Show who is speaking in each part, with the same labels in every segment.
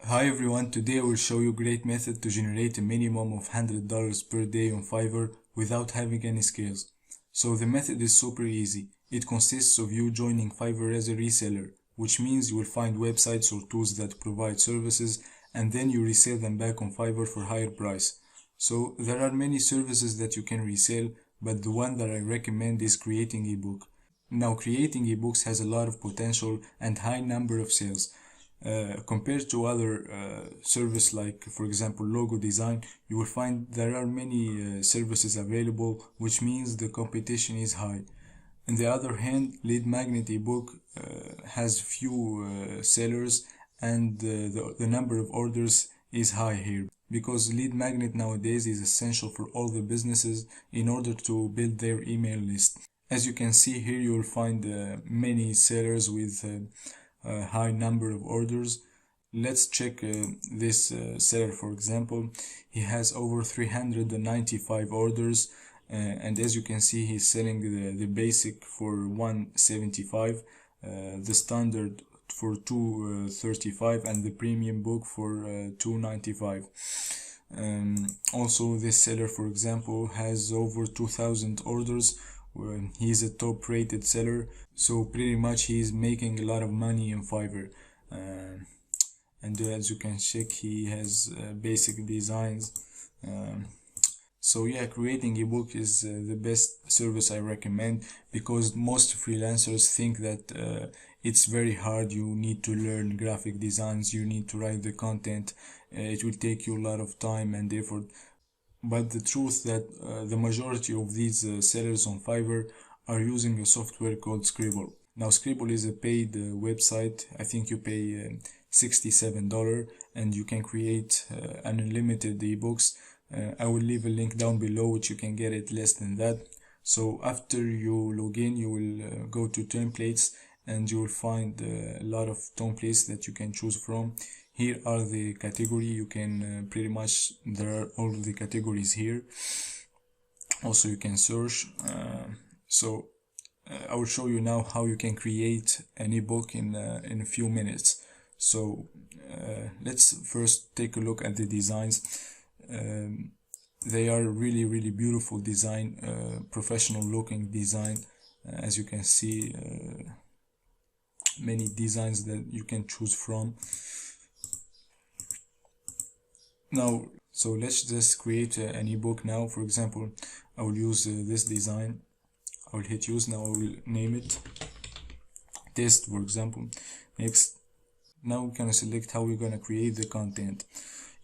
Speaker 1: Hi everyone, today I will show you a great method to generate a minimum of $100 per day on Fiverr without having any skills. So the method is super easy. It consists of you joining Fiverr as a reseller, which means you will find websites or tools that provide services and then you resell them back on Fiverr for higher price. So there are many services that you can resell, but the one that I recommend is creating ebook. Now creating ebooks has a lot of potential and high number of sales. Compared to other service like for example logo design, you will find there are many services available, which means the competition is high. On the other hand, lead magnet ebook has few sellers, and the number of orders is high here because lead magnet nowadays is essential for all the businesses in order to build their email list. As you can see here, you will find many sellers with a high number of orders. Let's check this seller. For example, he has over 395 orders, and as you can see, he's selling the basic for 175, the standard for 235, and the premium book for 295. Also, this seller, for example, has over 2000 orders. He's a top rated seller, so pretty much he's making a lot of money in Fiverr. And as you can check, he has basic designs. So yeah, creating ebook is the best service I recommend, because most freelancers think that it's very hard. You need to learn graphic designs, you need to write the content, it will take you a lot of time and effort. But the truth that the majority of these sellers on Fiverr are using a software called Sqribble. Now Sqribble is a paid website. I think you pay $67 and you can create unlimited ebooks. I will leave a link down below which you can get it less than that. So after you log in, you will go to templates and you will find a lot of templates that you can choose from. Here are the category. You can pretty much, there are all the categories here. Also you can search. I will show you now how you can create an ebook in a few minutes. So let's first take a look at the designs. They are really beautiful design, professional looking design. As you can see, many designs that you can choose from. Now, so let's just create an ebook now. For example, I will use this design. I will hit use. Now I will name it test, for example. Next. Now we're gonna select how we're gonna create the content.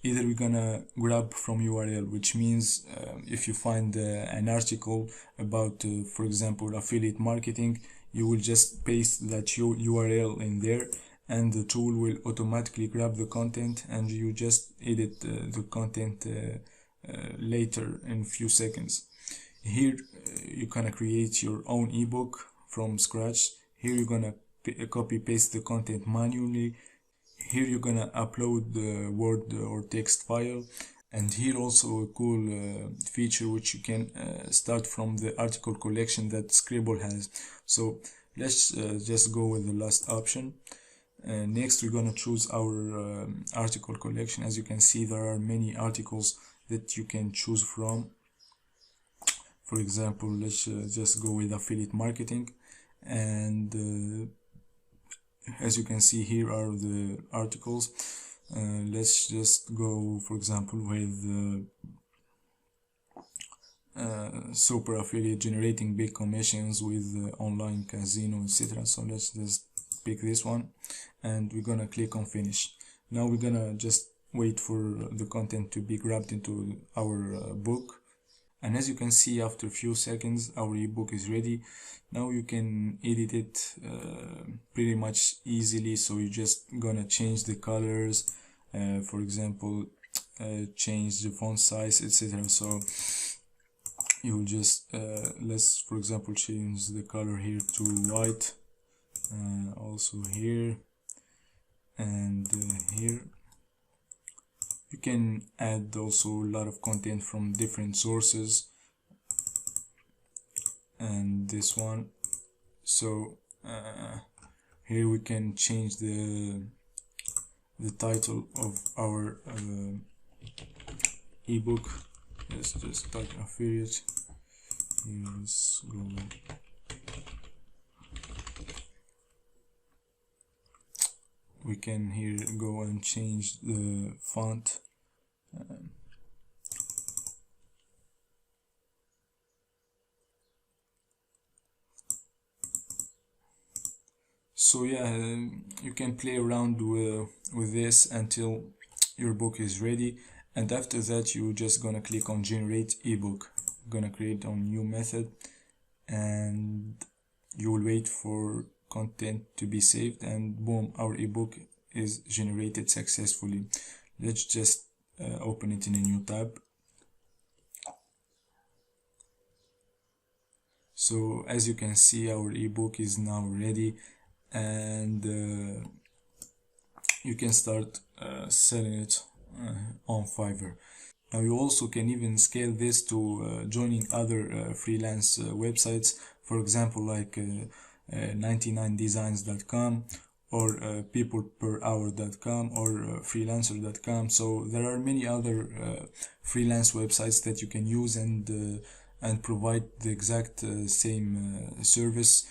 Speaker 1: Either we're gonna grab from URL, which means if you find an article about, for example, affiliate marketing, you will just paste that URL in there, and the tool will automatically grab the content, and you just edit the content later in a few seconds. Here you're gonna create your own ebook from scratch. Here you're gonna copy paste the content manually. Here you're gonna upload the Word or text file, and here also a cool feature which you can start from the article collection that Sqribble has. So let's just go with the last option. Next we're gonna choose our article collection. As you can see, there are many articles that you can choose from. For example, let's just go with affiliate marketing, and as you can see, here are the articles. Let's just go, for example, with super affiliate generating big commissions with online casino, etc. So let's just pick this one, and we're gonna click on finish. Now we're gonna just wait for the content to be grabbed into our book. And as you can see, after a few seconds, our ebook is ready. Now you can edit it pretty much easily. So you're just gonna change the colors, for example, change the font size, etc. So you'll just let's, for example, change the color here to white, also here and here. You can add also a lot of content from different sources, and this one. So here we can change the the title of our ebook. Let's just type affiliate. Let's go. We can here go and change the font. So yeah, you can play around with this until your book is ready, and after that you're just gonna click on generate ebook. Gonna create a new method, and you will wait for content to be saved, and boom, our ebook is generated successfully. Let's just open it in a new tab. So as you can see, our ebook is now ready, and you can start selling it on Fiverr. Now you also can even scale this to joining other freelance websites, for example like 99designs.com or peopleperhour.com or freelancer.com. So there are many other freelance websites that you can use and provide the exact same service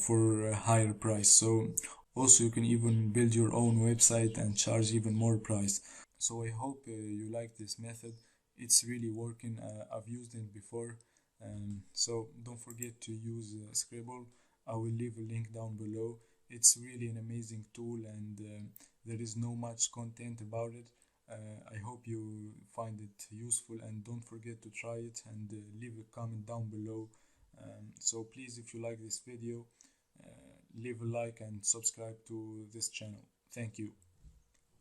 Speaker 1: for a higher price. So also you can even build your own website and charge even more price. So I hope you like this method. It's really working. I've used it before. So don't forget to use Sqribble. I will leave a link down below. It's really an amazing tool, and there is no much content about it. I hope you find it useful, and don't forget to try it and leave a comment down below. So please, if you like this video, leave a like and subscribe to this channel. Thank you.